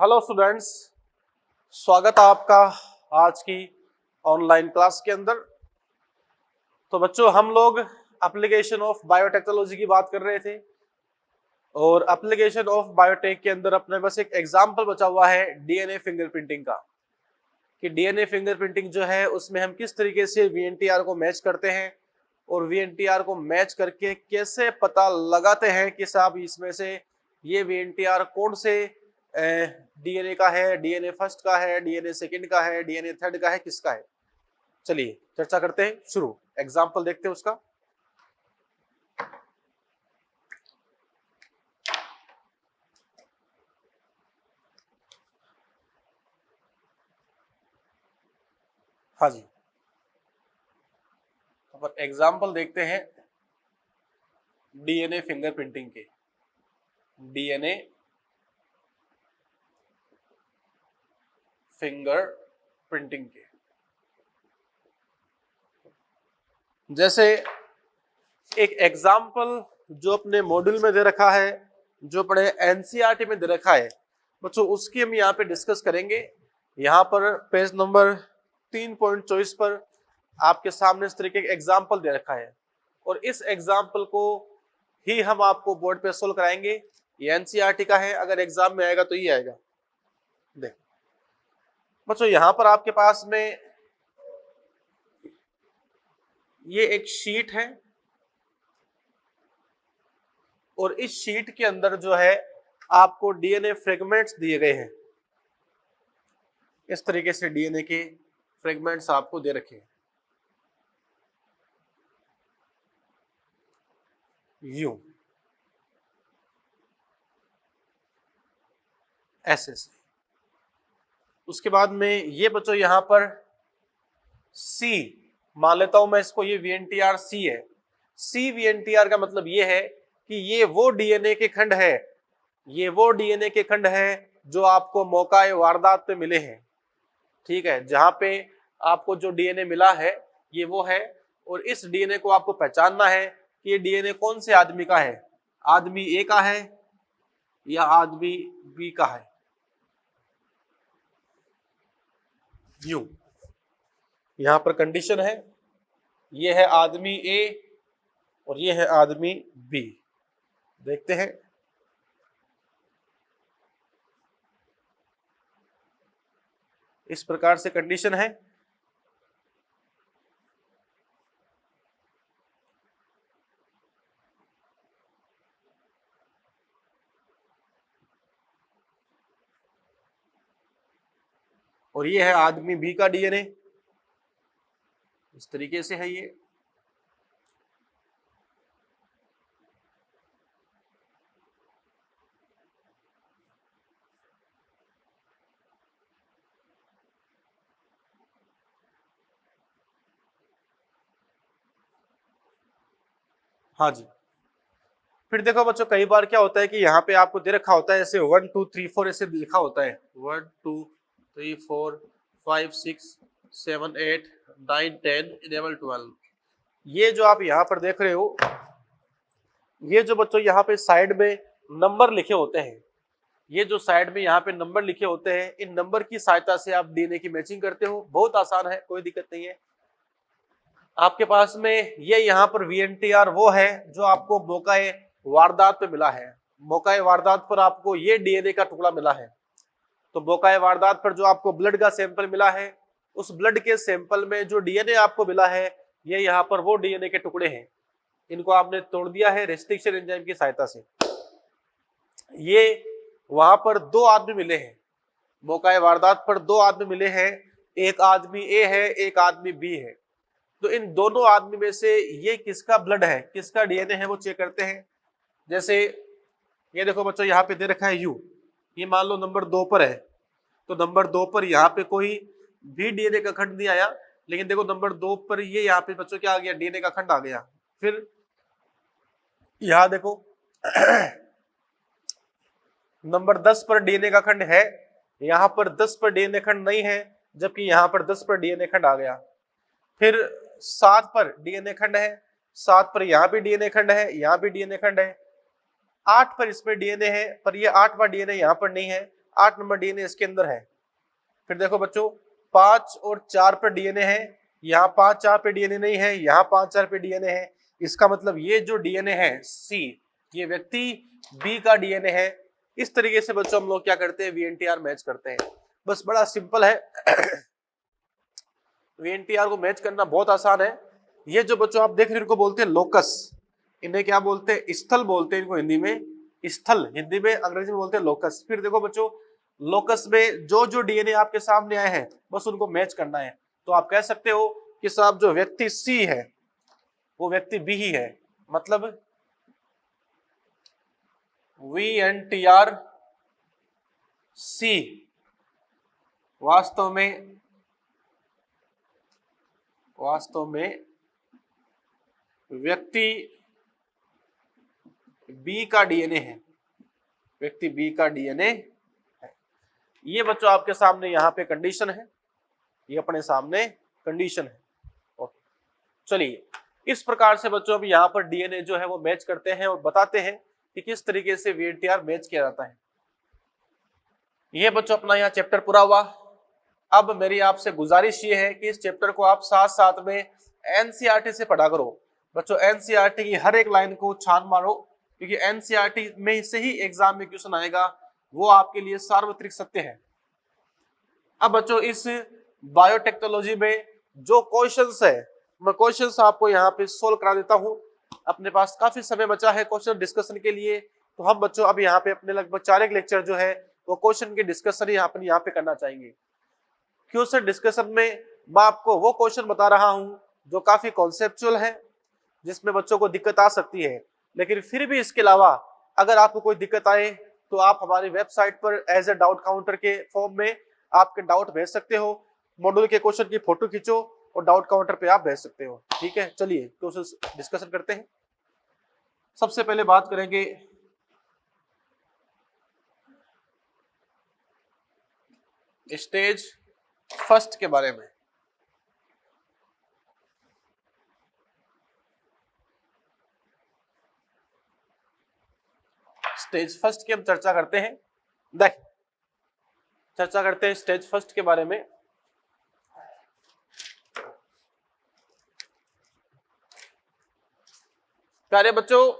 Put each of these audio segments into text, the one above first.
Hello students, स्वागत है आपका आज की ऑनलाइन क्लास के अंदर। तो बच्चों, हम लोग एप्लीकेशन ऑफ बायोटेक्नोलॉजी की बात कर रहे थे और एप्लीकेशन ऑफ बायोटेक के अंदर अपने पास एक एग्जाम्पल बचा हुआ है डीएनए फिंगरप्रिंटिंग का, कि डीएनए फिंगरप्रिंटिंग जो है उसमें हम किस तरीके से वीएनटीआर को मैच करते हैं और वीएनटीआर को मैच करके कैसे पता लगाते हैं कि साहब इसमें से ये वीएनटीआर कौन से डीएनए का है, डीएनए फर्स्ट का है, डीएनए सेकंड का है, डीएनए थर्ड का है, किसका है। चलिए चर्चा करते हैं, शुरू एग्जाम्पल देखते हैं उसका। हाँ जी, तो एग्जाम्पल देखते हैं डीएनए फिंगरप्रिंटिंग के। डीएनए फिंगर प्रिंटिंग के जैसे एक एग्जाम्पल जो अपने मॉड्यूल में दे रखा है, जो अपने एनसीईआरटी में दे रखा है बच्चों, उसकी हम यहाँ पे डिस्कस करेंगे। यहाँ पर पेज नंबर 3.24 पर आपके सामने इस तरीके का एग्जाम्पल दे रखा है और इस एग्जाम्पल को ही हम आपको बोर्ड पे सोल्व कराएंगे। ये एनसीईआरटी का है, अगर एग्जाम में आएगा तो ये आएगा। देख बच्चों, यहाँ पर आपके पास में ये एक शीट है और इस शीट के अंदर जो है आपको डीएनए फ्रेगमेंट्स दिए गए हैं। इस तरीके से डीएनए के फ्रेगमेंट्स आपको दे रखे हैं यूं ऐसे से। उसके बाद में ये बच्चों यहाँ पर सी मान लेता हूं मैं इसको, ये वीएनटीआर सी है। सी वीएनटीआर का मतलब ये है कि ये वो डीएनए के खंड है, ये वो डीएनए के खंड है जो आपको मौका वारदात पे मिले हैं। ठीक है, जहां पे आपको जो डीएनए मिला है ये वो है और इस डीएनए को आपको पहचानना है कि ये डीएनए कौन से आदमी का है, आदमी ए का है या आदमी बी का है। यूं यहां पर कंडीशन है, ये है आदमी ए और ये है आदमी बी। देखते हैं, इस प्रकार से कंडीशन है। और ये है आदमी बी का डीएनए, इस तरीके से है ये। हाँ जी, फिर देखो बच्चों, कई बार क्या होता है कि यहाँ पे आपको दे रखा होता है ऐसे 1 2 3 4 ऐसे लिखा होता है 1 2 3 4 5 6 7 8 9 10 11 12। ये जो आप यहाँ पर देख रहे हो, ये जो बच्चों यहाँ पे साइड में नंबर लिखे होते हैं, ये जो साइड में यहाँ पे नंबर लिखे होते हैं, इन नंबर की सहायता से आप डीएनए की मैचिंग करते हो। बहुत आसान है, कोई दिक्कत नहीं है। आपके पास में ये यहाँ पर वीएनटीआर वो है जो आपको मौकाए वारदात पे मिला है। मौकाए वारदात पर आपको ये डीएनए का टुकड़ा मिला है। तो मौकाए वारदात पर जो आपको ब्लड का सैंपल मिला है, उस ब्लड के सैंपल में जो डीएनए आपको मिला है, ये यहाँ पर वो डीएनए के टुकड़े हैं। इनको आपने तोड़ दिया है रेस्ट्रिक्शन एंजाइम की सहायता से। ये वहां पर दो आदमी मिले हैं, मौकाए वारदात पर दो आदमी मिले हैं, एक आदमी ए है, एक आदमी बी है। तो इन दोनों आदमी में से ये किसका ब्लड है, किसका डीएनए है, वो चेक करते हैं। जैसे ये देखो बच्चों, यहाँ पे दे रखा है यू, ये मान लो नंबर 2 पर है, तो नंबर 2 पर यहाँ पे कोई भी डीएनए का खंड नहीं आया, लेकिन देखो नंबर 2 पर ये यहाँ पे बच्चों क्या आ गया, डीएनए का खंड आ गया। फिर यहाँ देखो नंबर 10 पर डीएनए का खंड है, यहाँ पर 10 पर डीएनए खंड नहीं है, जबकि यहाँ पर 10 पर डीएनए खंड आ गया। फिर 7 पर डीएनए खंड है, 7 पर यहाँ भी डीएनए खंड है, यहाँ भी डीएनए खंड है। 8 पर इसमें डीएनए है, पर ये 8वां डीएनए यहाँ पर नहीं है, 8 नंबर डीएनए इसके अंदर है। फिर देखो बच्चों 5 और 4 पे डीएनए है, यहाँ 5 4 पे डीएनए नहीं है, यहाँ 5 4 पे डीएनए है। इसका मतलब ये जो डीएनए है सी, ये व्यक्ति बी का डीएनए है। इस तरीके से बच्चों हम लोग क्या करते हैं, वीएनटीआर मैच करते हैं। बस बड़ा सिंपल है वीएनटीआर को मैच करना बहुत आसान है। ये जो बच्चों आप देख रहे हैं इनको बोलते हैं लोकस, इन्हें क्या बोलते हैं, स्थल बोलते हैं इनको हिंदी में, स्थल हिंदी में, अंग्रेजी में बोलते हैं लोकस। फिर देखो बच्चों लोकस में जो जो डीएनए आपके सामने आए हैं बस उनको मैच करना है। तो आप कह सकते हो कि साहब जो व्यक्ति सी है वो व्यक्ति बी ही है, मतलब वीएनटीआर सी वास्तव में व्यक्ति बी का डीएनए है, व्यक्ति बी का डीएनए है। ये बच्चों आपके सामने यहाँ पे कंडीशन है, ये अपने सामने कंडीशन है। ओके चलिए, इस प्रकार से बच्चों अभी यहाँ पर डीएनए जो है वो मैच करते हैं और बताते हैं कि किस तरीके से वीएनटीआर मैच किया जाता है। ये बच्चों अपना यहाँ चैप्टर पूरा हुआ। अब मेरी आपसे गुजारिश ये है कि इस चैप्टर को आप साथ साथ में एनसीईआरटी से पढ़ा करो। बच्चों एनसीईआरटी की हर एक लाइन को छान मारो, क्योंकि एनसीईआरटी में से ही एग्जाम में क्वेश्चन आएगा, वो आपके लिए सार्वत्रिक सत्य है। अब बच्चों इस बायोटेक्नोलॉजी में जो क्वेश्चंस है मैं क्वेश्चंस आपको यहाँ पे सोल्व करा देता हूँ। अपने पास काफी समय बचा है क्वेश्चन डिस्कशन के लिए, तो हम बच्चों अब यहाँ पे अपने लगभग 4 एक लेक्चर जो है वो क्वेश्चन की डिस्कशन ही यहाँ पे करना चाहेंगे। क्वेश्चन डिस्कशन में मैं आपको वो क्वेश्चन बता रहा हूँ जो काफी कॉन्सेप्चुअल है, जिसमें बच्चों को दिक्कत आ सकती है, लेकिन फिर भी इसके अलावा अगर आपको कोई दिक्कत आए तो आप हमारी वेबसाइट पर एज ए डाउट काउंटर के फॉर्म में आपके डाउट भेज सकते हो। मॉड्यूल के क्वेश्चन की फोटो खींचो और डाउट काउंटर पे आप भेज सकते हो। ठीक है, चलिए क्वेश्चन डिस्कशन करते हैं। सबसे पहले बात करेंगे स्टेज फर्स्ट के बारे में। स्टेज फर्स्ट की हम चर्चा करते हैं। चर्चा करते हैं स्टेज फर्स्ट के बारे में। प्यारे बच्चों,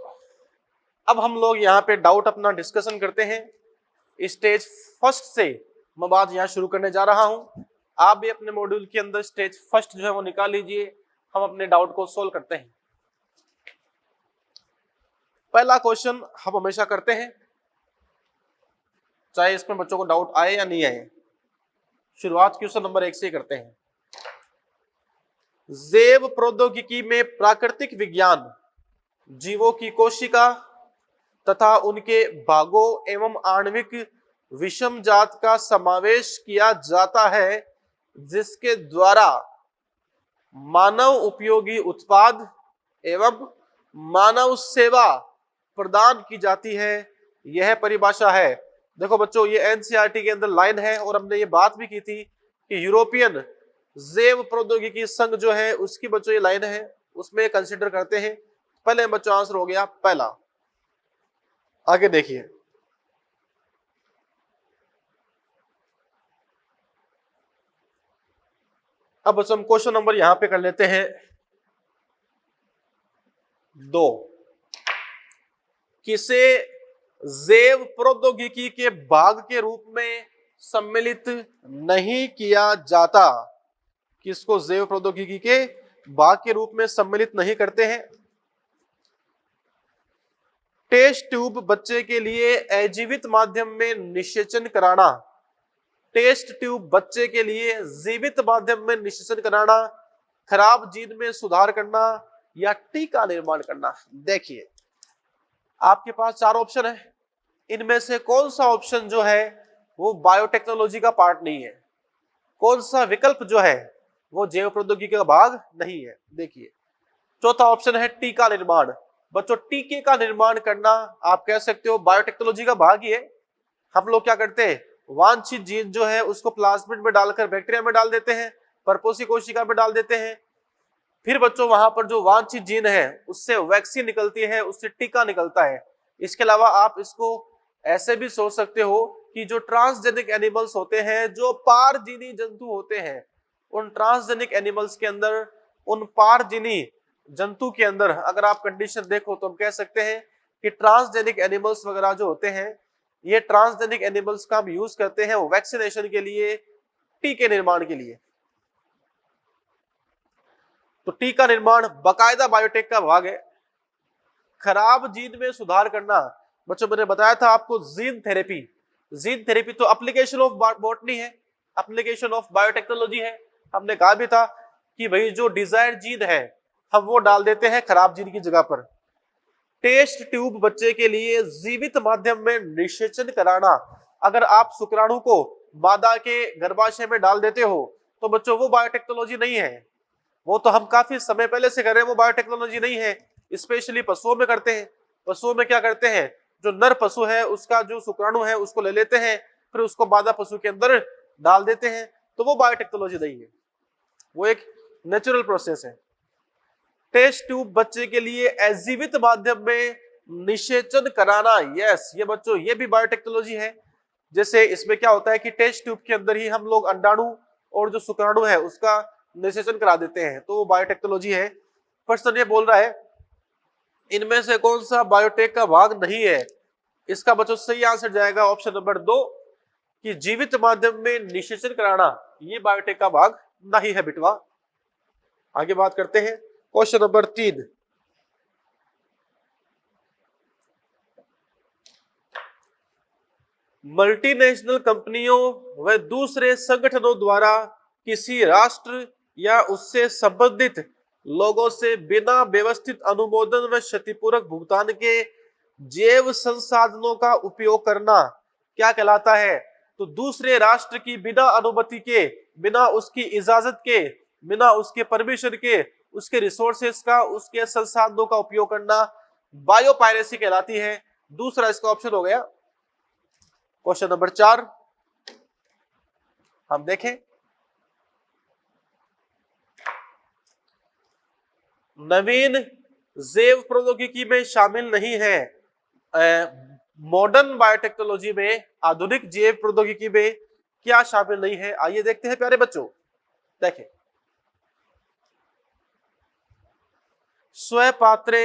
अब हम लोग यहाँ पे डाउट अपना डिस्कशन करते हैं। स्टेज फर्स्ट से मैं बात यहाँ शुरू करने जा रहा हूँ। आप भी अपने मॉड्यूल के अंदर स्टेज फर्स्ट जो है वो निकाल लीजिए, हम अपने डाउट को सोल्व करते हैं। पहला क्वेश्चन हम हमेशा करते हैं, चाहे इसमें बच्चों को डाउट आए या नहीं आए। शुरुआत क्वेश्चन नंबर 1 से करते हैं। जैव प्रौद्योगिकी में प्राकृतिक विज्ञान जीवों की कोशिका तथा उनके भागों एवं आणविक विषम जात का समावेश किया जाता है, जिसके द्वारा मानव उपयोगी उत्पाद एवं मानव सेवा प्रदान की जाती है, यह परिभाषा है। देखो बच्चों ये एनसीईआरटी के अंदर लाइन है और हमने ये बात भी की थी कि यूरोपियन जैव प्रौद्योगिकी संघ जो है उसकी बच्चों ये लाइन है, उसमें कंसिडर करते हैं। पहले बच्चों आंसर हो गया पहला। आगे देखिए, अब बच्चों हम क्वेश्चन नंबर यहां पे कर लेते हैं 2। किसे जैव प्रौद्योगिकी के भाग के रूप में सम्मिलित नहीं किया जाता? किसको जैव प्रौद्योगिकी के भाग के रूप में सम्मिलित नहीं करते हैं? टेस्ट ट्यूब बच्चे के लिए अजीवित माध्यम में निषेचन कराना, टेस्ट ट्यूब बच्चे के लिए जीवित माध्यम में निषेचन कराना, खराब जीन में सुधार करना या टीका निर्माण करना। देखिए आपके पास 4 ऑप्शन है, इनमें से कौन सा ऑप्शन जो है वो बायोटेक्नोलॉजी का पार्ट नहीं है, कौन सा विकल्प जो है वो जैव प्रौद्योगिकी का भाग नहीं है? देखिए चौथा ऑप्शन है टीका निर्माण। बच्चों टीके का निर्माण करना आप कह सकते हो बायोटेक्नोलॉजी का भाग ही है। हम लोग क्या करते हैं, वांछित जीन जो है उसको प्लाज्मिड में डालकर बैक्टीरिया में डाल देते हैं, परपोषी कोशिका में डाल देते हैं। फिर बच्चों वहां पर जो वांछित जीन है उससे वैक्सीन निकलती है, उससे टीका निकलता है। इसके अलावा आप इसको ऐसे भी सोच सकते हो कि जो ट्रांसजेनिक एनिमल्स होते हैं, जो पारजीनी जंतु होते हैं, उन ट्रांसजेनिक एनिमल्स के अंदर, उन पारजीनी जंतु के अंदर अगर आप कंडीशन देखो तो हम कह सकते हैं कि ट्रांसजेनिक एनिमल्स वगैरह जो होते हैं, ये ट्रांसजेनिक एनिमल्स का हम यूज करते हैं वैक्सीनेशन के लिए, टीके निर्माण के लिए। तो टीका निर्माण बाकायदा बायोटेक का भाग है। खराब जीन में सुधार करना, बच्चों मैंने बताया था आपको जीन थेरेपी, जीन थेरेपी तो एप्लीकेशन ऑफ बॉटनी है, एप्लीकेशन ऑफ बायोटेक्नोलॉजी है। हमने कहा भी था कि भाई जो डिजायर्ड जीन है हम वो डाल देते हैं खराब जीन की जगह पर। टेस्ट ट्यूब बच्चे के लिए जीवित माध्यम में निषेचन कराना, अगर आप शुक्राणु को मादा के गर्भाशय में डाल देते हो तो बच्चों वो बायोटेक्नोलॉजी नहीं है, वो तो हम काफी समय पहले से कर रहे हैं, वो बायोटेक्नोलॉजी नहीं है। स्पेशली पशुओं में करते हैं। पशुओं में क्या करते हैं, जो नर पशु है उसका जो शुक्राणु है उसको ले लेते हैं, फिर उसको मादा पशु के अंदर डाल देते हैं, तो वो बायोटेक्नोलॉजी नहीं है, वो एक नेचुरल प्रोसेस है। टेस्ट ट्यूब बच्चे के लिए अजीवित माध्यम में निषेचन कराना, यस ये बच्चों ये भी बायोटेक्नोलॉजी है। जैसे इसमें क्या होता है कि टेस्ट ट्यूब के अंदर ही हम लोग अंडाणु और जो शुक्राणु है उसका निषेचन करा देते हैं, तो वो बायोटेक्नोलॉजी है। पर्सन ये बोल रहा है इनमें से कौन सा बायोटेक का भाग नहीं है, इसका बच्चों सही आंसर जाएगा ऑप्शन नंबर 2 कि जीवित माध्यम में निषेचन कराना, ये बायोटेक का भाग नहीं है बिटवा। आगे बात करते हैं क्वेश्चन नंबर 3। मल्टीनेशनल कंपनियों व दूसरे संगठनों द्वारा किसी राष्ट्र या उससे संबंधित लोगों से बिना व्यवस्थित अनुमोदन व क्षतिपूरक भुगतान के जैव संसाधनों का उपयोग करना क्या कहलाता है? तो दूसरे राष्ट्र की बिना अनुमति के, बिना उसकी इजाजत के, बिना उसके परमिशन के उसके रिसोर्सेस का, उसके संसाधनों का उपयोग करना बायोपायरेसी कहलाती है। दूसरा इसका ऑप्शन हो गया। क्वेश्चन नंबर 4 हम देखें, नवीन जैव प्रौद्योगिकी में शामिल नहीं है, मॉडर्न बायोटेक्नोलॉजी में, आधुनिक जैव प्रौद्योगिकी में क्या शामिल नहीं है? आइए देखते हैं प्यारे बच्चों। देखें, स्वपात्रे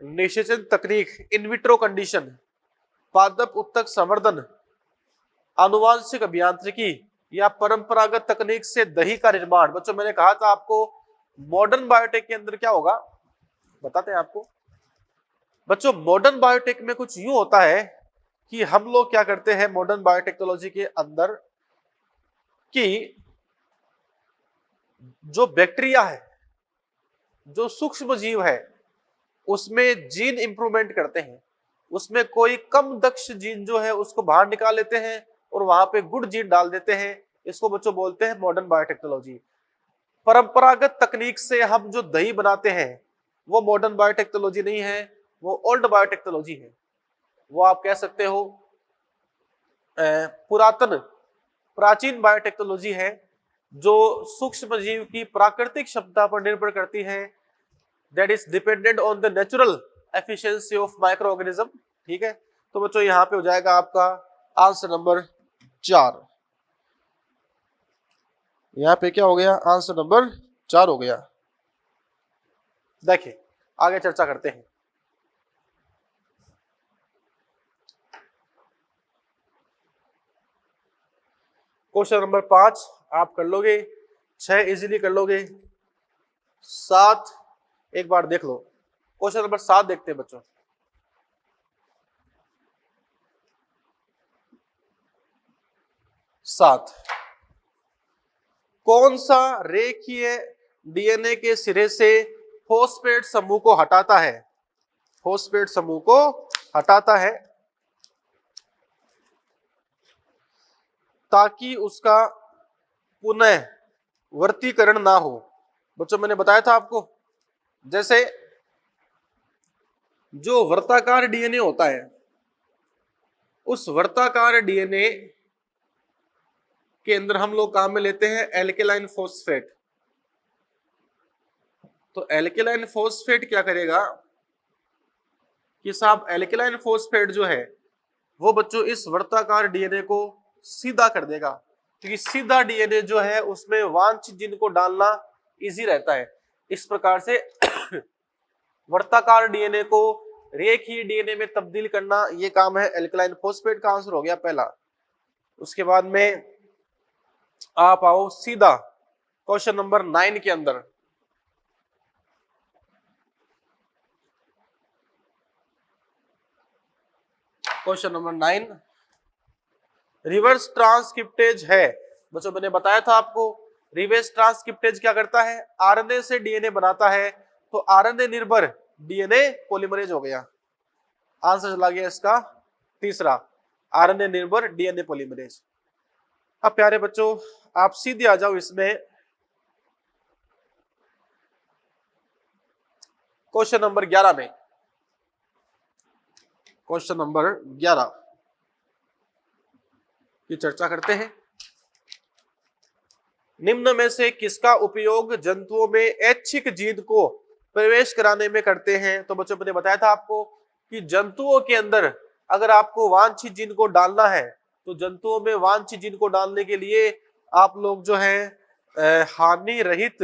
निषेचन तकनीक, इनविट्रो कंडीशन, पादप उत्तक संवर्धन, आनुवांशिक अभियांत्रिकी या परंपरागत तकनीक से दही का निर्माण। बच्चों मैंने कहा था आपको मॉडर्न बायोटेक के अंदर क्या होगा, बताते हैं आपको। बच्चों मॉडर्न बायोटेक में कुछ यूं होता है कि हम लोग क्या करते हैं मॉडर्न बायोटेक्नोलॉजी के अंदर कि जो बैक्टीरिया है, जो सूक्ष्म जीव है, उसमें जीन इंप्रूवमेंट करते हैं, उसमें कोई कम दक्ष जीन जो है उसको बाहर निकाल लेते हैं और वहां पे गुड जीन डाल देते हैं। इसको बच्चों बोलते हैं मॉडर्न बायोटेक्नोलॉजी। परंपरागत तकनीक से हम जो दही बनाते हैं वो मॉडर्न बायोटेक्नोलॉजी नहीं है, वो ओल्ड बायोटेक्नोलॉजी है। वो आप कह सकते हो पुरातन, प्राचीन बायोटेक्नोलॉजी है, जो सूक्ष्म जीव की प्राकृतिक क्षमता पर निर्भर करती है। That is dependent on the natural efficiency of micro organism. ठीक है, तो बच्चों यहाँ पे हो जाएगा आपका आंसर नंबर 4। यहाँ पे क्या हो गया, आंसर नंबर 4 हो गया। देखिए आगे चर्चा करते हैं। क्वेश्चन नंबर 5 आप कर लोगे, 6 इजीली कर लोगे, 7 एक बार देख लो। क्वेश्चन नंबर 7 देखते हैं बच्चों। सात, कौन सा रेखीय डीएनए के सिरे से फॉस्फेट समूह को हटाता है? फॉस्फेट समूह को हटाता है ताकि उसका पुनः वर्तीकरण ना हो। बच्चों मैंने बताया था आपको, जैसे जो वर्ताकार डीएनए होता है, उस वर्ताकार डीएनए के अंदर हम लोग काम में लेते हैं एल्केलाइन फॉस्फेट। तो एल्केलाइन फॉस्फेट क्या करेगा कि साहब, एल्केलाइन फॉस्फेट जो है वो बच्चों इस वर्ताकार डीएनए को सीधा कर देगा, क्योंकि सीधा डीएनए जो है उसमें वांछित जीन को डालना इजी रहता है। इस प्रकार से वर्ताकार डीएनए को रेखीय डीएनए में तब्दील करना, ये काम है एल्कलाइन फॉस्फेट का। आंसर हो गया पहला। उसके बाद में आप आओ सीधा क्वेश्चन नंबर 9 के अंदर। क्वेश्चन नंबर 9 रिवर्स ट्रांसक्रिप्टेज है। बच्चों मैंने बताया था आपको, रिवर्स ट्रांसक्रिप्टेज क्या करता है, आरएनए से डीएनए बनाता है, तो आरएनए निर्भर डीएनए पॉलीमरेज हो गया। आंसर चला गया इसका तीसरा, आरएनए निर्भर डीएनए पॉलीमरेज। अब प्यारे बच्चों आप सीधे आ जाओ इसमें क्वेश्चन नंबर 11 में। क्वेश्चन नंबर 11 की चर्चा करते हैं। निम्न में से किसका उपयोग जंतुओं में ऐच्छिक जीन को प्रवेश कराने में करते हैं। तो बच्चों मैंने बताया था आपको कि जंतुओं के अंदर अगर आपको वांछित जीन को डालना है, तो जंतुओं में वांछित जीन को डालने के लिए आप लोग जो है हानि रहित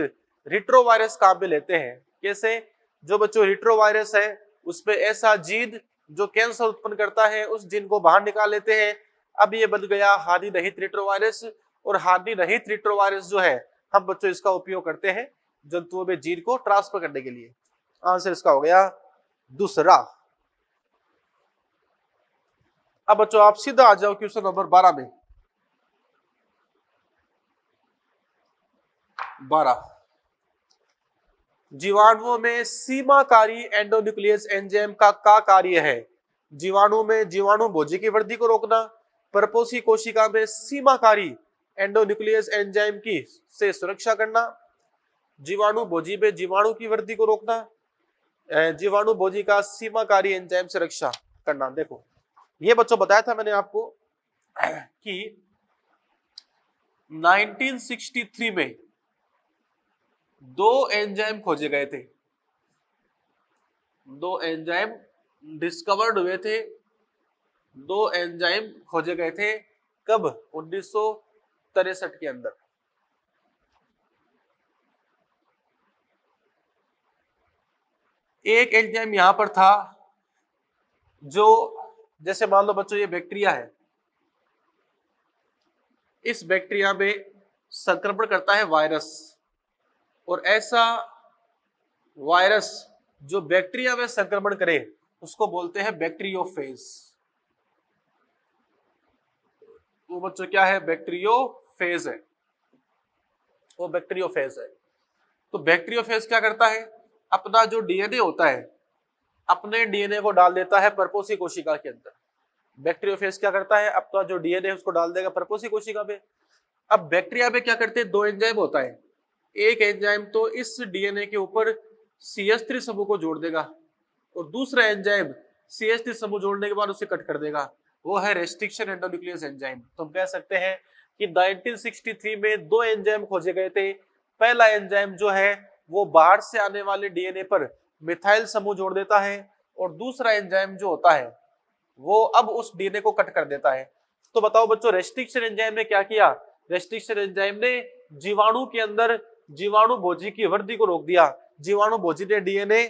रिट्रोवायरस काम में लेते हैं। कैसे, जो बच्चों रिट्रोवायरस है उसमें ऐसा जीन जो कैंसर उत्पन्न करता है उस जीन को बाहर निकाल लेते हैं। अब ये बन गया हानि रहित रिट्रोवायरस, और हानि रहित रिट्रोवायरस जो है हम बच्चों इसका उपयोग करते हैं जंतुओं में जीन को ट्रांसफर करने के लिए। आंसर इसका हो गया दूसरा। अब बच्चों आप सीधा आ जाओ क्वेश्चन नंबर 12 में। 12 जीवाणुओं में सीमाकारी एंडोन्यूक्लियस एंजाइम का कार्य है। जीवाणु में जीवाणु भोजी की वृद्धि को रोकना, परपोषी कोशिका में सीमाकारी एंडोन्यूक्लियस एंजाइम की से सुरक्षा करना, जीवाणु भोजी में जीवाणु की वृद्धि को रोकना, जीवाणु भोजी का सीमाकारी एंजाइम से रक्षा करना। देखो ये बच्चों बताया था मैंने आपको कि 1963 में 2 एंजाइम खोजे गए थे, 2 एंजाइम डिस्कवर्ड हुए थे, 2 एंजाइम खोजे गए थे। कब? 1963 के अंदर। एक एंजाइम यहां पर था जो, जैसे मान लो बच्चों ये बैक्टीरिया है, इस बैक्टीरिया में संक्रमण करता है वायरस, और ऐसा वायरस जो बैक्टीरिया में संक्रमण करे उसको बोलते हैं बैक्टीरियोफेज। वो बच्चों क्या है? बैक्टीरियोफेज है, वो बैक्टीरियोफेज है। तो बैक्टीरियोफेज क्या करता है, अपना जो डीएनए होता है अपने डीएनए को डाल देता है परपोषी कोशिका के अंदर। बैक्टीरियोफेज क्या करता है, अपना जो डीएनए है उसको डाल देगा परपोषी कोशिका में। अब बैक्टीरिया में क्या करते हैं, 2 एंजाइम होता है। एक एंजाइम तो इस डीएनए के ऊपर CH3 समूह को जोड़ देगा, और दूसरा एंजाइम CH3 समूह जोड़ने के बाद उसे कट कर देगा, वो है रेस्ट्रिक्शन एंडोन्यूक्लियस एंजाइम। तो हम कह सकते हैं कि 1963 में 2 एंजाइम खोजे गए थे। पहला एंजाइम जो है वो बाहर से आने वाले डीएनए पर मिथाइल समूह जोड़ देता है, और दूसरा एंजाइम जो होता है वो अब उस डीएनए को कट कर देता है। तो बताओ बच्चों रेस्ट्रिक्शन एंजाइम ने क्या किया? रेस्ट्रिक्शन एंजाइम ने जीवाणु के अंदर जीवाणु भोजी की वृद्धि को रोक दिया। जीवाणु भोजी ने डीएनए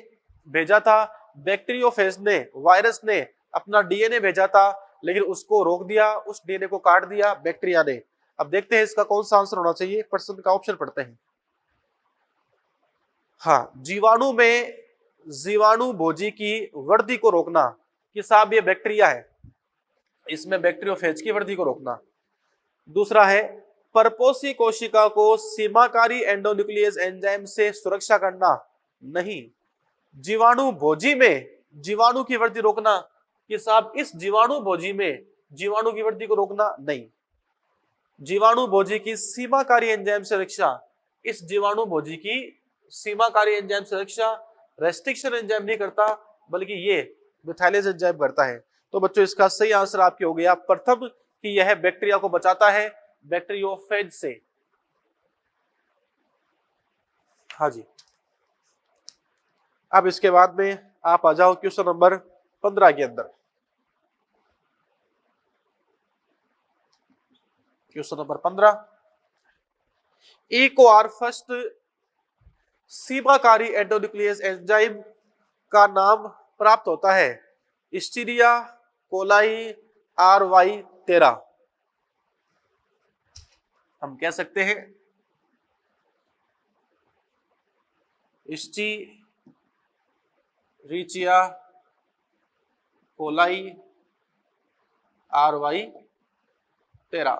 भेजा था, बैक्टीरियोफेज ने, वायरस ने अपना डीएनए भेजा था, लेकिन उसको रोक दिया, उस डीएनए को काट दिया बैक्टीरिया ने। अब देखते हैं इसका कौन सा आंसर होना चाहिए, प्रश्न का ऑप्शन पढ़ते हैं। हाँ, जीवाणु में जीवाणु भोजी की वृद्धि को रोकना, कि साहब ये बैक्टीरिया है, इसमें बैक्टीरियोफेज की वृद्धि को रोकना। दूसरा है परपोषी कोशिका को सीमाकारी एंडोन्यूक्लियस एंजाइम से सुरक्षा करना, नहीं। जीवाणु भोजी में जीवाणु की वृद्धि रोकना, कि साहब इस जीवाणु भोजी में जीवाणु की वृद्धि को रोकना, नहीं। जीवाणु भोजी की सीमाकारी एंजाइम से रक्षा, इस जीवाणु भोजी की सीमाकारी एंजाइम से रक्षा रेस्ट्रिक्शन एंजाइम नहीं करता, बल्कि ये मिथाइलेज एंजाइम करता है। तो बच्चों इसका सही आंसर आपके हो गया प्रथम, कि यह बैक्टीरिया को बचाता है बैक्टीरियोफेज से। हाँ जी। अब इसके बाद में आप आ जाओ क्वेश्चन नंबर 15 के अंदर। क्वेश्चन नंबर 15, ई को आर फर्स्ट सीमाकारी एंडोन्यूक्लियस एंजाइम का नाम प्राप्त होता है, स्टीरिया कोलाई RY13। हम कह सकते हैं एस्चेरिचिया कोलाई RY13,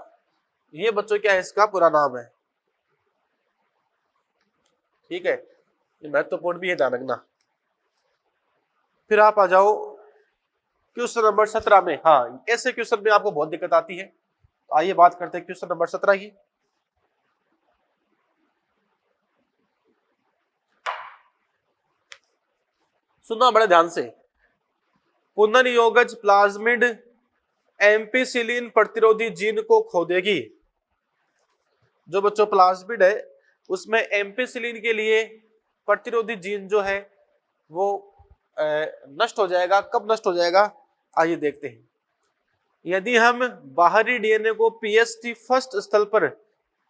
ये बच्चों क्या है, इसका पूरा नाम है। ठीक है, ये महत्वपूर्ण भी है, ध्यान रखना। फिर आप आ जाओ क्वेश्चन नंबर 17 में। हाँ, ऐसे क्वेश्चन में आपको बहुत दिक्कत आती है, तो आइए बात करते हैं क्वेश्चन नंबर 17 की। सुनना बड़े ध्यान से। पुनर्योगज प्लाज्मिड एम्पिसिलिन प्रतिरोधी जीन को खो देगी। जो बच्चों प्लाज्मिड है उसमें एम्पिसिलिन के लिए प्रतिरोधी जीन जो है वो नष्ट हो जाएगा। कब नष्ट हो जाएगा, आइए देखते हैं। यदि हम बाहरी डीएनए को पीएसटी फर्स्ट स्थल पर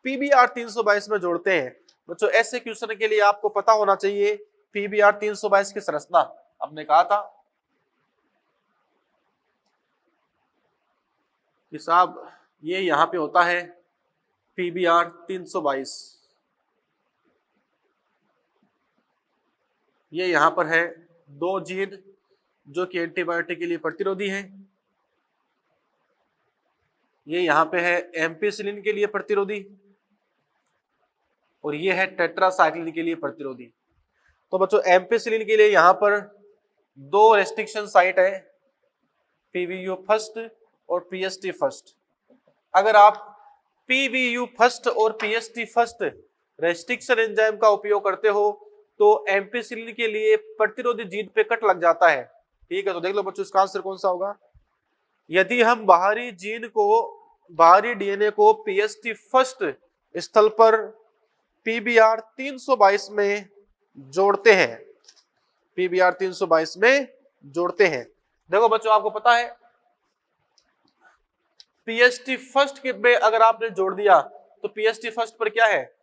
पीबीआर 322 में जोड़ते हैं, बच्चों ऐसे क्वेश्चन के लिए आपको पता होना चाहिए पीबीआर 322 की संरचना। हमने कहा था कि साहब ये यहां पे होता है पीबीआर 322, ये यहां पर है दो जीन जो कि एंटीबायोटिक के लिए प्रतिरोधी है। ये यहां पे है एम्पिसिलिन के लिए प्रतिरोधी, और ये है टेट्रासाइक्लिन के लिए प्रतिरोधी। तो बच्चों एम्पिसिलिन के लिए यहां पर दो रेस्ट्रिक्शन साइट है, पीवीयू फर्स्ट और पीएसटी फर्स्ट। अगर आप पीवीयू फर्स्ट और पीएसटी फर्स्ट रेस्ट्रिक्शन एंजाइम का उपयोग करते हो तो एम्पिसिलिन के लिए प्रतिरोधी जीन पे कट लग जाता है। ठीक है, तो देख लो बच्चों इसका आंसर कौन सा होगा। यदि हम बाहरी जीन को, बाहरी डीएनए को पीएसटी फर्स्ट स्थल पर पीबीआर 322 में जोड़ते हैं, पीबीआर 322 में जोड़ते हैं। देखो बच्चों आपको पता है पीएसटी फर्स्ट में अगर आपने जोड़ दिया तो पीएसटी फर्स्ट पर क्या है,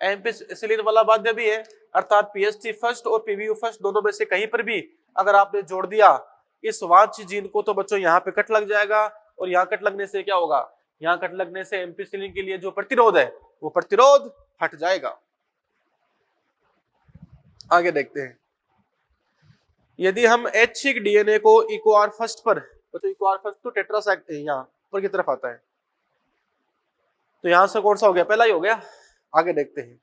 एम्पिसिलिन वाला बाध्य भी है, अर्थात पीएसटी फर्स्ट और पीवीयू फर्स्ट दोनों में से कहीं पर भी अगर आपने जोड़ दिया इस वांछित जीन को तो बच्चों यहाँ पे कट लग जाएगा। और यहाँ कट लगने से क्या होगा, यहाँ कट लगने से एम्पिसिलिन के लिए जो प्रतिरोध है वो प्रतिरोध हट जाएगा। आगे देखते हैं। यदि हम ऐच्छिक डीएनए को इक्वार फर्स्ट पर, तो इक्वार फर्स्ट तो टेट्रासाइक्लिन यहाँ ऊपर की तरफ आता है, तो यहां से कौन सा हो गया, पहला ही हो गया। आगे देखते हैं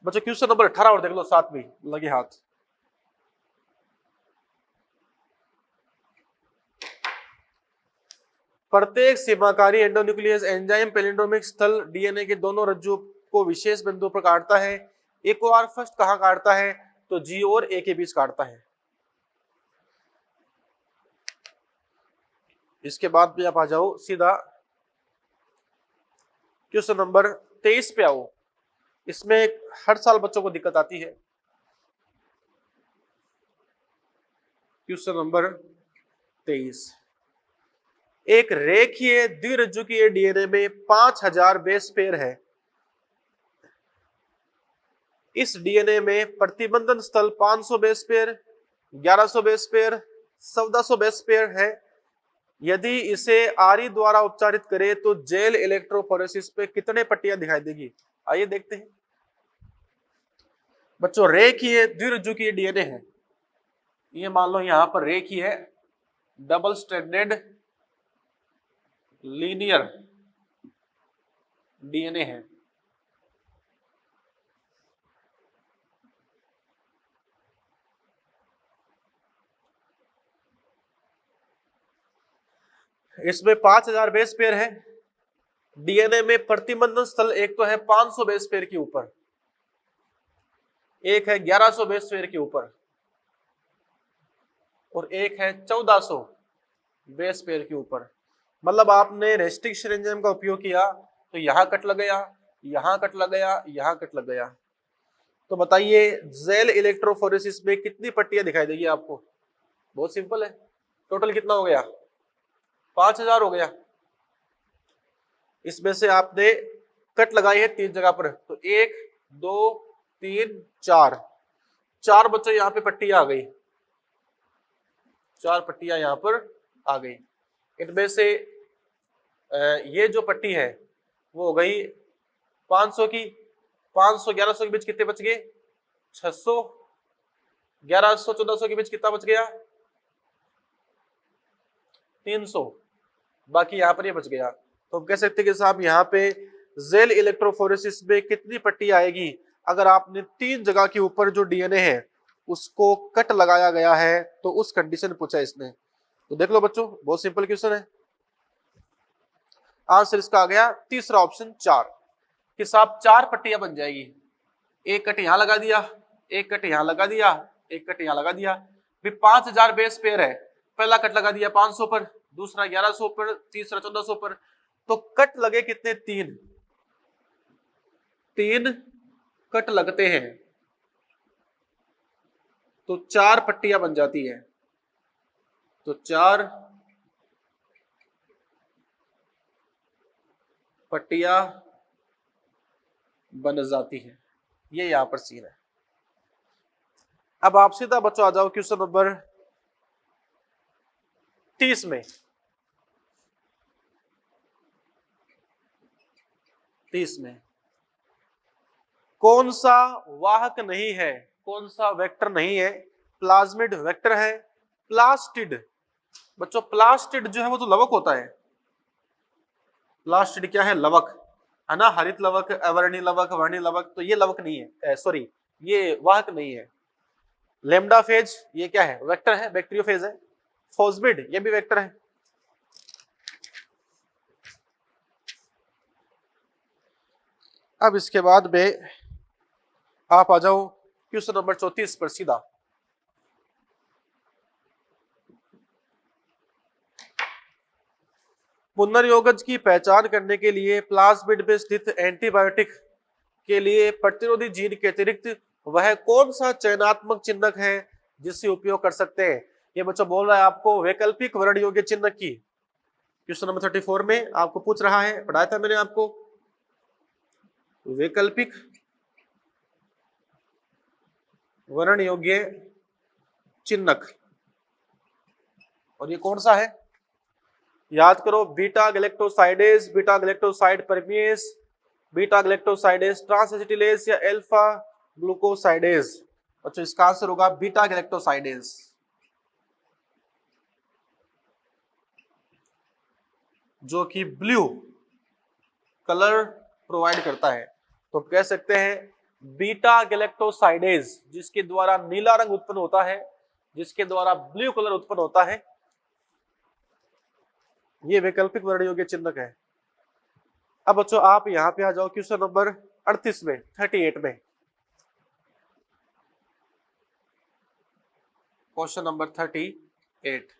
बच्चों क्वेश्चन नंबर 18 और देख लो, साथ में लगे हाथ। प्रत्येक सीमाकारी एंडोन्यूक्लियस एंजाइम पैलिंड्रोमिक स्थल डीएनए के दोनों रज्जु को विशेष बिंदु पर काटता है। एक और फर्स्ट कहां काटता है, तो जी और ए के बीच काटता है। इसके बाद भी आप आ जाओ सीधा क्वेश्चन नंबर 23 पे आओ। इसमें हर साल बच्चों को दिक्कत आती है। क्वेश्चन नंबर 23, एक रेखीय द्विरज्जुकीय डीएनए में 5000 बेस पेयर है। इस डीएनए में प्रतिबंधन स्थल 500 base pair, 1100 base pair, 1400 base pair है। यदि इसे आरी द्वारा उपचारित करे तो जेल इलेक्ट्रोफोरेसिस पे कितने पट्टियां दिखाई देगी, आइए देखते हैं। बच्चों रेखीय द्विरज्जुकीय डीएनए है, ये मान लो यहां पर रेखीय है, डबल स्ट्रैंडेड लीनियर डीएनए है। इसमें 5000 बेस पेयर है। डीएनए में प्रतिबंधन स्थल एक तो है 500 बेस पेयर के ऊपर, एक है 1100 बेस पेयर के ऊपर, और एक है 1400 बेस पेयर के ऊपर। मतलब आपने रेस्ट्रिक्शन एंजाइम का उपयोग किया तो यहां कट लग गया, यहां कट लग गया, यहां कट लग गया। तो बताइए जेल इलेक्ट्रोफोरेसिस में कितनी पट्टियां दिखाई देगी आपको, बहुत सिंपल है। टोटल कितना हो गया, 5000 हो गया। इसमें से आपने कट लगाई है 3 जगह पर, तो 1 2 3 4 बच्चों यहाँ पे पट्टियां आ गई, 4 पट्टियां यहाँ पर आ गई। इनमें से ये जो पट्टी है वो हो गई 500 की, 500 1100 के बीच कितने बच गए, 600, 1100 1400 के बीच कितना बच गया, 300, बाकी यहाँ पर ये बच गया। तो हम कह सकते हैं कि साहब यहाँ पे जेल इलेक्ट्रोफोरेसिस में कितनी पट्टी आएगी, अगर आपने 3 जगह के ऊपर जो डीएनए है उसको कट लगाया गया है तो उस कंडीशन पूछा इसने। तो देख लो बच्चों, बहुत सिंपल क्वेश्चन है। आंसर इसका आ गया तीसरा ऑप्शन 4 कि साहब 4 पट्टियां बन जाएगी, एक कट यहां लगा दिया, एक कट यहां लगा दिया, एक कट यहां लगा दिया। भी 5000 बेस पेयर है, पहला कट लगा दिया 500 पर, दूसरा 1100 पर, तीसरा 1400 पर, तो कट लगे कितने, 3 कट लगते हैं तो 4 पट्टियां बन जाती है, तो 4 पट्टियां बन जाती है। ये यहां पर सीन है। अब आप सीधा बच्चों आ जाओ क्वेश्चन नंबर 30 में। 30 में कौन सा वाहक नहीं है, कौन सा वेक्टर नहीं है, प्लाज्मिड वेक्टर है, प्लास्टिड। बच्चों प्लास्टिड जो है वो तो लवक होता है, प्लास्टिड क्या है, लवक है ना, हरित लवक, अवर्णी लवक, वर्णी लवक, तो ये लवक नहीं है, सॉरी ये वाहक नहीं है। लेमडा फेज ये क्या है, वेक्टर है, बैक्टीरियोफेज है। फोस्बिड ये भी वेक्टर है। अब इसके बाद में आप आ जाओ क्वेश्चन नंबर 34 पर सीधा। पुनर्योगज की पहचान करने के लिए प्लाज्मिड में स्थित एंटीबायोटिक के लिए प्रतिरोधी जीन के अतिरिक्त वह कौन सा चयनात्मक चिन्हक है जिससे उपयोग कर सकते हैं। ये बच्चा बोल रहा है आपको वैकल्पिक वर्ण योग्य चिन्हक की। क्वेश्चन नंबर 34 में आपको पूछ रहा है, पढ़ाया था मैंने आपको, वैकल्पिक वर्ण योग्य चिन्हक, और ये कौन सा है, याद करो, beta galactosidase, beta galactoside permease, beta galactosidase transacetylase या अल्फा ग्लूकोसाइडेज। अच्छा इसका आंसर होगा बीटा गैलेक्टोसाइडेज। जो कि ब्लू कलर प्रोवाइड करता है, तो कह सकते हैं बीटा गैलेक्टोसाइडेज, जिसके द्वारा नीला रंग उत्पन्न होता है, जिसके द्वारा ब्लू कलर उत्पन्न होता है, ये वैकल्पिक वर्ण योग्य चिन्हक है। अब बच्चों आप यहां पे आ जाओ क्वेश्चन नंबर 38 में, 38 में। क्वेश्चन नंबर 38,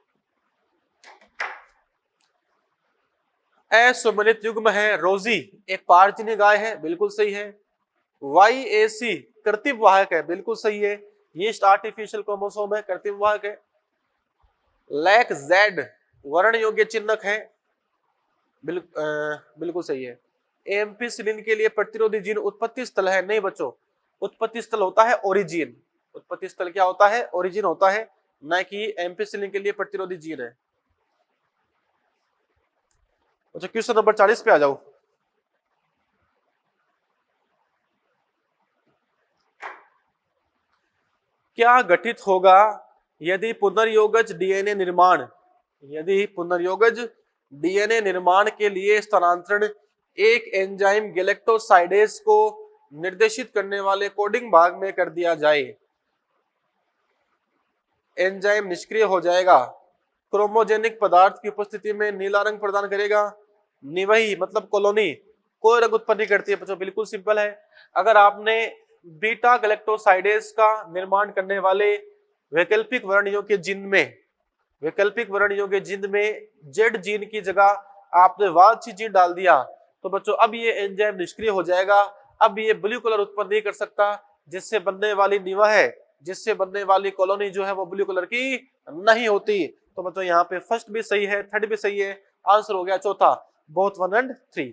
असम्मिलित युग्म है रोजी, एक पारजीनी गाय है, बिल्कुल सही है। YAC कृत्रिम वाहक है, बिल्कुल सही है। यीस्ट आर्टिफिशियल क्रोमोसोम है, कृत्रिम वाहक है। लैक Z वर्ण योग्य चिन्हक है, बिल्कुल सही है। एम्पिसिलिन के लिए प्रतिरोधी जीन उत्पत्ति स्थल है, नहीं बच्चों, उत्पत्ति स्थल होता है ओरिजिन। उत्पत्ति स्थल क्या होता है, ओरिजिन होता है, न कि एम्पिसिलिन के लिए प्रतिरोधी जीन है। अच्छा क्वेश्चन नंबर 40 पे आ जाओ। क्या घटित होगा यदि पुनर्योगज डीएनए निर्माण, यदि पुनर्योगज डीएनए निर्माण के लिए स्थानांतरण एक एंजाइम गैलेक्टोसाइडेज को निर्देशित करने वाले कोडिंग भाग में कर दिया जाए। एंजाइम निष्क्रिय हो जाएगा, क्रोमोजेनिक पदार्थ की उपस्थिति में नीला रंग प्रदान करेगा, निवही मतलब कॉलोनी कोई रंग उत्पन्न नहीं करती है। बच्चों बिल्कुल सिंपल है, अगर आपने बीटा गैलेक्टोसाइडेज का निर्माण करने वाले वैकल्पिक वर्णियों के जीन में, वैकल्पिक वर्णियों के जीन में जेड जीन की जगह आपने वांछित जीन डाल दिया, तो बच्चों अब ये एंजाइम निष्क्रिय हो जाएगा। अब ये ब्लू कलर उत्पन्न नहीं कर सकता, जिससे बनने वाली निवा है, जिससे बनने वाली कॉलोनी जो है वो ब्लू कलर की नहीं होती। तो बच्चों यहाँ पे फर्स्ट भी सही है, थर्ड भी सही है, आंसर हो गया चौथा, बोथ 1 and 3।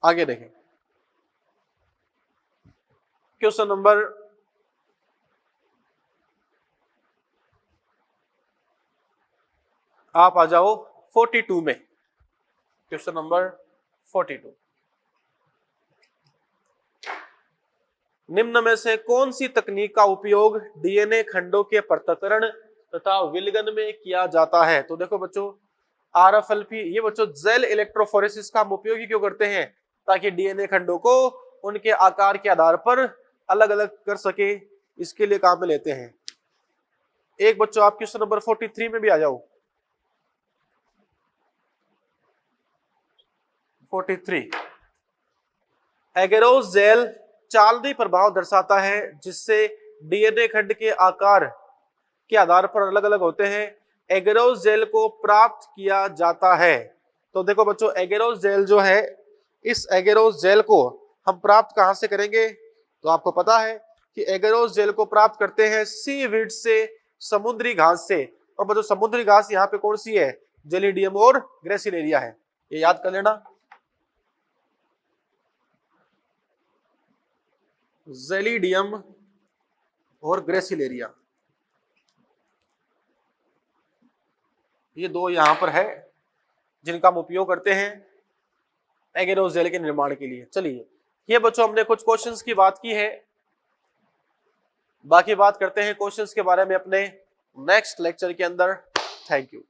आगे देखें क्वेश्चन नंबर आप आ जाओ 42 में। क्वेश्चन नंबर 42, निम्न में से कौन सी तकनीक का उपयोग डीएनए खंडों के पृथक्करण तथा विलगन में किया जाता है? तो देखो बच्चों RFLP, ये बच्चों जेल इलेक्ट्रोफोरेसिस का हम उपयोग ही क्यों करते हैं? ताकि डीएनए खंडों को उनके आकार के आधार पर अलग अलग कर सके, इसके लिए काम में लेते हैं। एक बच्चों आप क्वेश्चन नंबर 43 में भी आ जाओ। 43, एगेरोस जेल चालनी प्रभाव दर्शाता है जिससे डीएनए खंड के आकार के आधार पर अलग अलग होते हैं। एगेरोस जेल को प्राप्त किया जाता है। तो देखो बच्चों एगेरोस जेल जो है, इस एगेरोस जेल को हम प्राप्त कहां से करेंगे? तो आपको पता है कि एगेरोस जेल को प्राप्त करते हैं सीवीड से, समुद्री घास से। और बच्चों समुद्री घास यहाँ पे कौन सी है? जेलिडियम और ग्रेसिलेरिया है, ये याद कर लेना। जेलिडियम और ग्रेसिलेरिया, ये दो यहां पर है जिनका हम उपयोग करते हैं एगेरोस जेल के निर्माण के लिए। चलिए ये बच्चों हमने कुछ क्वेश्चंस की बात की है, बाकी बात करते हैं क्वेश्चंस के बारे में अपने नेक्स्ट लेक्चर के अंदर। Thank you.